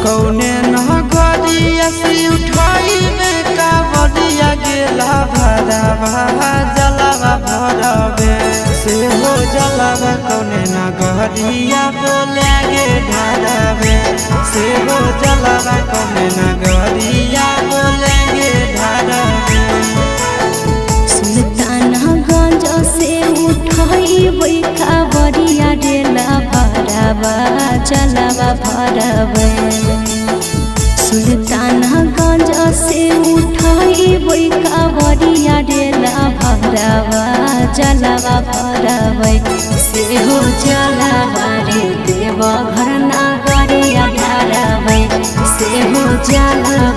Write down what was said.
कौने नगरिया से उठाई में कावड़िया गेला भरावा जलावा भरवे से हो जलावा कौने नगरिया बोले गे ढारवे से हो जलावा कौने नगरिया बोले गे ढारवे सुल्तानगंज से उठाई कावड़िया गेला भरावा जलावा भरवे सुल्तानगंज से उठाई कावड़िया गेला भरावा जलावा भरवे से हो जलावा रे देव घर नगरिया ढारवे से हो जलावा